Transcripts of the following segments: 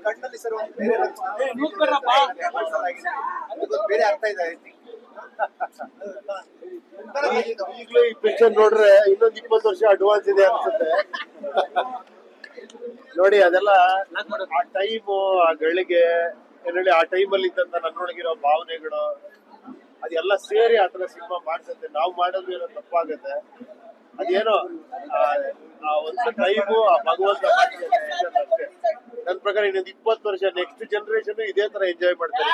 ಕಣ್ಣಲ್ಲಿ ಸರ್ ಬೇರೆ ಅರ್ಥ ಇದೆ. ಈಗಲೂ ಈ ಪಿಕ್ಚರ್ ನೋಡ್ರೆ ಇನ್ನೊಂದು 20 ವರ್ಷ ಅಡ್ವಾನ್ಸ್ ಇದೆ ಅನ್ಸುತ್ತೆ. ನೋಡಿ ಅದೆಲ್ಲ ಆ ಟೈಮು, ಆ ಗಳಿಗೆ ಏನೇಳಿ ಆ ಟೈಮಲ್ಲಿ ಇದ್ದಂತ ನನ್ನೊಳಗಿರೋ ಭಾವನೆಗಳು ಅದೆಲ್ಲ ಸೇರಿ ಆತರ ಸಿನಿಮಾ ಮಾಡ್ಸುತ್ತೆ. ನಾವು ಮಾಡೋದು ಏನೋ ತಪ್ಪಾಗುತ್ತೆ, ಅದೇನೋ ಆ ಒಂದು ಟೈಮು ಆ ಭಗವಂತ ಅಷ್ಟೇ. ನನ್ನ ಪ್ರಕಾರ ಇನ್ನೊಂದು 20 ವರ್ಷ ನೆಕ್ಸ್ಟ್ ಜನರೇಷನ್ ಇದೇ ತರ ಎಂಜಾಯ್ ಮಾಡ್ತಾರೆ.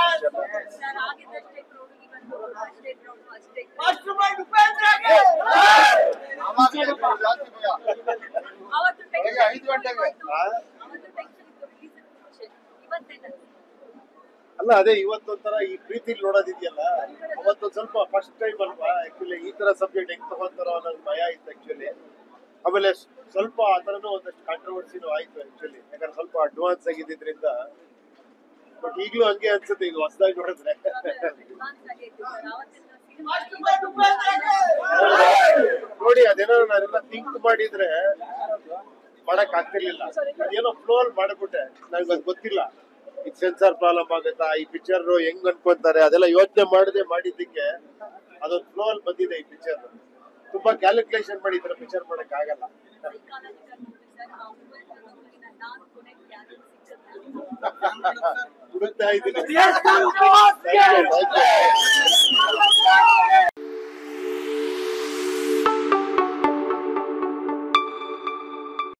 ಅಲ್ಲ ಅದೇ ಇವತ್ತೊಂಥರ ಈ ಪ್ರೀತಿಲಿ ನೋಡೋದಿದೆಯಲ್ಲ, ಅವತ್ತೊಂದ್ ಸ್ವಲ್ಪ ಫಸ್ಟ್ ಟೈಮ್ ಅಲ್ವಾ ಆಕ್ಚುಲಿ ಈ ತರ ಸಬ್ಜೆಕ್ಟ್ ಹೆಂಗ್ ತಗೊಂತಾರೋ ಅನ್ನೋದು ಭಯ ಇತ್ತು ಆಕ್ಚುಲಿ. ಆಮೇಲೆ ಸ್ವಲ್ಪ ಆ ತರನೂ ಒಂದಷ್ಟು ಕಾಂಟ್ರವರ್ಸಿನೂ ಆಯ್ತು ಆಕ್ಚುಲಿ, ಯಾಕಂದ್ರೆ ಸ್ವಲ್ಪ ಅಡ್ವಾನ್ಸ್ ಆಗಿದ್ರಿಂದ. ಬಟ್ ಈಗಲೂ ಹಂಗೆ ಅನ್ಸುತ್ತೆ ಈಗ ಹೊಸದಾಗಿ ನೋಡಿದ್ರೆ. ನೋಡಿ ಅದೇನೋ ನಾನೆಲ್ಲ ಥಿಂಕ್ ಮಾಡಿದ್ರೆ ಮಾಡಕ್ ಆಗ್ತಿರ್ಲಿಲ್ಲ, ಅದೇನೋ ಫ್ಲೋ ಅಲ್ಲಿ ಮಾಡ್ಬಿಟ್ಟೆ. ನನಗೆ ಅದು ಗೊತ್ತಿಲ್ಲ ಈಗ ಸೆನ್ಸಾರ್ ಪ್ರಾಬ್ಲಮ್ ಆಗುತ್ತಾ, ಈ ಪಿಕ್ಚರ್ ಹೆಂಗ್ ಅನ್ಕೊಂತಾರೆ ಅದೆಲ್ಲ ಯೋಚನೆ ಮಾಡದೆ ಮಾಡಿದ್ದಕ್ಕೆ ಅದೊಂದು ಫ್ಲೋ ಅಲ್ಲಿ ಬಂದಿದೆ ಈ ಪಿಕ್ಚರ್. ತುಂಬಾ ಕ್ಯಾಲ್ಕುಲೇಷನ್ ಮಾಡಿ ಈ ತರ ಪಿಕ್ಚರ್ ಮಾಡಕ್ ಆಗಲ್ಲ. ಹುಡುಕ್ತಾ ಇದ್ದೀನಿ.